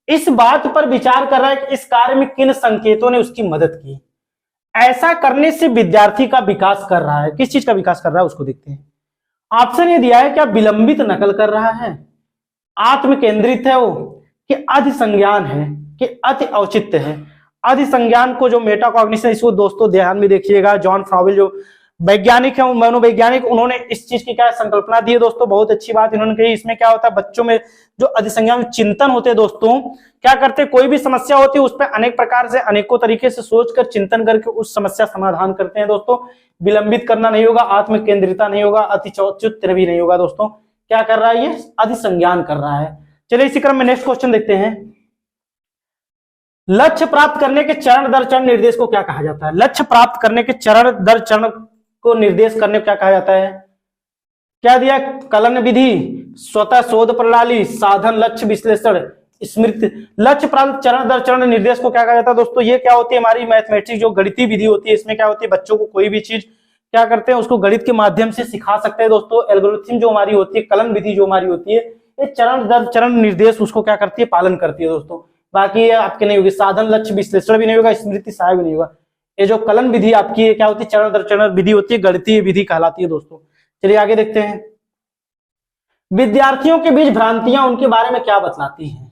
इस बात पर विचार कर रहा है कि इस कार्य में किन संकेतों ने उसकी मदद की। ऐसा करने से विद्यार्थी का विकास कर रहा है, किस चीज का विकास कर रहा है उसको देखते हैं। ऑप्शन ये दिया है, क्या विलंबित नकल कर रहा है, आत्म केंद्रित है वो, कि अति संज्ञान है, कि अति औचित्य है। अधिसंज्ञान को जो मेटाकॉग्निशन, इसको दोस्तों ध्यान में देखिएगा। जॉन फ्रॉवेल जो वैज्ञानिक है, मनोवैज्ञानिक, उन्होंने इस चीज की क्या संकल्पना दी है दोस्तों, बहुत अच्छी बात इन्होंने कही। इसमें क्या होता है, बच्चों में जो अधिसंज्ञान चिंतन होते हैं दोस्तों, क्या करते हैं, कोई भी समस्या होती है उस पर अनेक प्रकार से अनेकों तरीके से सोचकर चिंतन करके उस समस्या समाधान करते हैं दोस्तों। विलंबित करना नहीं होगा, आत्म केंद्रिता नहीं होगा, अतिचौचित्र भी नहीं होगा दोस्तों। क्या कर रहा है, ये अधिसंज्ञान कर रहा है। चलिए इसी क्रम में नेक्स्ट क्वेश्चन देखते हैं। लक्ष्य प्राप्त करने के चरण दर चरण निर्देश को क्या कहा जाता है? लक्ष्य प्राप्त करने के चरण दर चरण को निर्देश करने को क्या कहा जाता है? क्या दिया, कलन विधि, स्वतः शोध प्रणाली, साधन, लक्ष्य विश्लेषण, स्मृति। लक्ष्य प्राप्त चरण दर चरण निर्देश को क्या कहा जाता है दोस्तों? ये क्या होती है, हमारी मैथमेटिक्स जो गणितीय विधि होती है, इसमें क्या होती है, बच्चों को कोई भी चीज क्या करते हैं, उसको गणित के माध्यम से सिखा सकते हैं दोस्तों। एल्गोरिथम जो हमारी होती है, कलन विधि जो हमारी होती है, ये चरण दर चरण निर्देश उसको क्या करती है, पालन करती है दोस्तों। बाकी ये आपके नहीं होगी, साधन लक्ष्य विश्लेषण भी नहीं होगा, स्मृति सहायक भी नहीं होगा। ये जो कलन विधि आपकी है क्या होती है, चरण दर चरण विधि होती है, गणितीय विधि कहलाती है दोस्तों। चलिए आगे देखते हैं। विद्यार्थियों के बीच भ्रांतियां उनके बारे में क्या बतलाती हैं?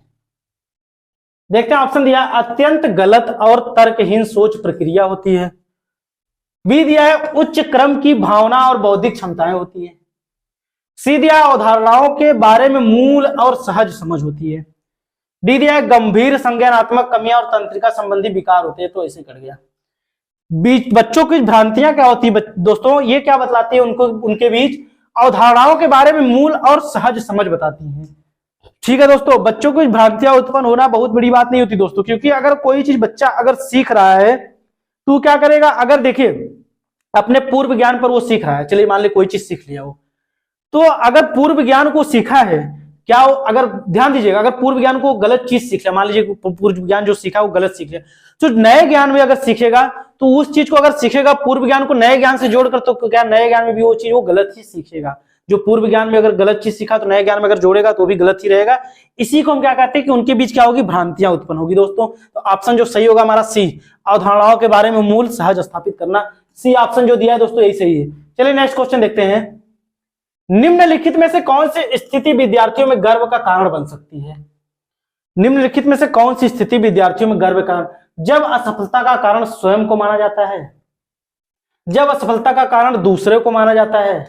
देखते हैं, ऑप्शन दिया, अत्यंत गलत और तर्कहीन सोच प्रक्रिया होती है। बी दिया है, उच्च क्रम की भावना और बौद्धिक क्षमताएं होती है। सी दिया, अवधारणाओं के बारे में मूल और सहज समझ होती है। डी दिया, गंभीर संज्ञानात्मक कमियां और तंत्रिका संबंधी विकार होते हैं। तो ऐसे कर गया। बच्चों की भ्रांतियां क्या होती है दोस्तों, ये क्या बतलाती है उनको, उनके बीच अवधारणाओं के बारे में मूल और सहज समझ बताती हैं। ठीक है दोस्तों, बच्चों को भ्रांतियां उत्पन्न होना बहुत बड़ी बात नहीं होती दोस्तों, क्योंकि अगर कोई चीज बच्चा अगर सीख रहा है तो क्या करेगा, अगर देखिए अपने पूर्व ज्ञान पर वो सीख रहा है, चलिए मान ले कोई चीज सीख लिया हो, तो अगर पूर्व ज्ञान को सीखा है, क्या अगर ध्यान दीजिएगा, अगर पूर्व ज्ञान को गलत चीज सीख लिया, मान लीजिए पूर्व ज्ञान जो सीखा वो गलत सीख लिया, तो नए ज्ञान में अगर सीखेगा तो उस चीज को अगर सीखेगा पूर्व ज्ञान को नए ज्ञान से जोड़कर, तो क्या नए ज्ञान में भी वो चीज वो गलत ही सीखेगा। जो पूर्व ज्ञान में अगर गलत चीज सीखा तो नए ज्ञान में अगर जोड़ेगा तो भी गलत ही रहेगा। इसी को हम क्या कहते हैं कि उनके बीच क्या होगी, भ्रांतियां उत्पन्न होगी दोस्तों। तो ऑप्शन जो सही होगा हमारा सी, अवधारणाओं के बारे में मूल सहज स्थापित करना, सी ऑप्शन जो दिया है दोस्तों यही सही है। चलिए नेक्स्ट क्वेश्चन देखते हैं। निम्नलिखित में से कौन सी स्थिति विद्यार्थियों में गर्व का कारण बन सकती है? निम्नलिखित में से कौन सी स्थिति विद्यार्थियों में गर्व का कारण? जब असफलता का कारण स्वयं को माना जाता है, जब असफलता का कारण दूसरे को माना जाता है,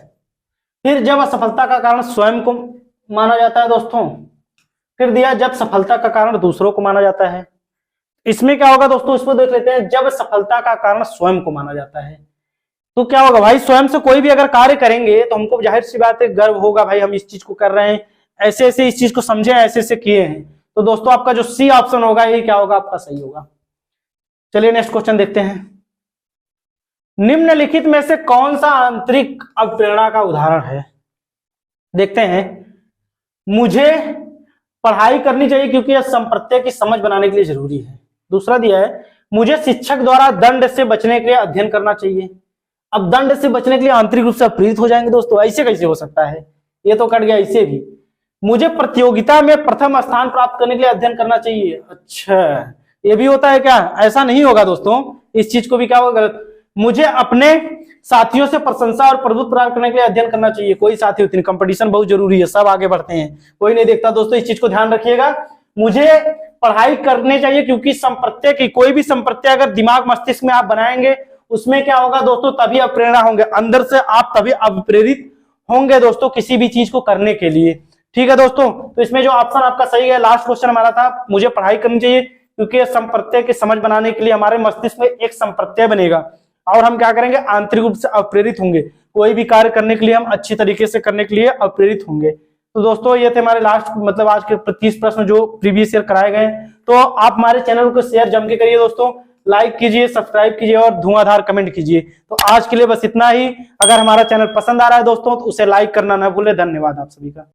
फिर जब असफलता का कारण स्वयं को माना जाता है दोस्तों, फिर दिया जब सफलता का कारण दूसरों को माना जाता है। इसमें क्या होगा दोस्तों, इसको देख लेते हैं। जब सफलता का कारण स्वयं को माना जाता है तो क्या होगा भाई, स्वयं से कोई भी अगर कार्य करेंगे तो हमको जाहिर सी बात है गर्व होगा, भाई हम इस चीज को कर रहे हैं, ऐसे ऐसे इस चीज को समझे, ऐसे ऐसे किए हैं। तो दोस्तों आपका जो सी ऑप्शन होगा ये क्या होगा, आपका सही होगा। चलिए नेक्स्ट क्वेश्चन देखते हैं। निम्नलिखित में से कौन सा आंतरिक अवप्रेरणा का उदाहरण है? देखते हैं। मुझे पढ़ाई करनी चाहिए क्योंकि यह संप्रत्यय की समझ बनाने के लिए जरूरी है। दूसरा दिया है, मुझे शिक्षक द्वारा दंड से बचने के लिए अध्ययन करना चाहिए। अब दंड से बचने के लिए आंतरिक रूप से प्रेरित हो जाएंगे दोस्तों, ऐसे कैसे हो सकता है, ये तो कट गया। इसे भी, मुझे प्रतियोगिता में प्रथम स्थान प्राप्त करने के लिए अध्ययन करना चाहिए। अच्छा, ये भी होता है क्या? ऐसा नहीं होगा दोस्तों, इस चीज को भी क्या होगा गलत। मुझे अपने साथियों से प्रशंसा और प्रभुत्व प्राप्त करने के लिए अध्ययन करना चाहिए। कोई साथी होती नहीं, कंपटीशन बहुत जरूरी है, सब आगे बढ़ते हैं, कोई नहीं देखता दोस्तों, इस चीज को ध्यान रखिएगा। मुझे पढ़ाई करनी चाहिए क्योंकि संप्रत्यय की, कोई भी संप्रत्यय अगर दिमाग मस्तिष्क में आप बनाएंगे उसमें क्या होगा दोस्तों, तभी आप प्रेरणा होंगे, अंदर से आप तभी अप्रेरित होंगे दोस्तों किसी भी चीज को करने के लिए। ठीक है दोस्तों, तो इसमें जो ऑप्शन आपका सही है, लास्ट क्वेश्चन हमारा था, मुझे पढ़ाई करनी चाहिए क्योंकि संप्रत्यय की समझ बनाने के लिए हमारे मस्तिष्क में एक संप्रत्यय बनेगा और हम क्या करेंगे, आंतरिक रूप से अप्रेरित होंगे, कोई भी कार्य करने के लिए हम अच्छी तरीके से करने के लिए अप्रेरित होंगे। तो दोस्तों ये थे हमारे लास्ट, मतलब आज के 30 प्रश्न जो प्रीवियस ईयर कराए गए। तो आप हमारे चैनल को शेयर जम के करिए दोस्तों, लाइक कीजिए, सब्सक्राइब कीजिए और धुआंधार कमेंट कीजिए। तो आज के लिए बस इतना ही। अगर हमारा चैनल पसंद आ रहा है दोस्तों तो उसे लाइक करना ना भूले। धन्यवाद आप सभी का।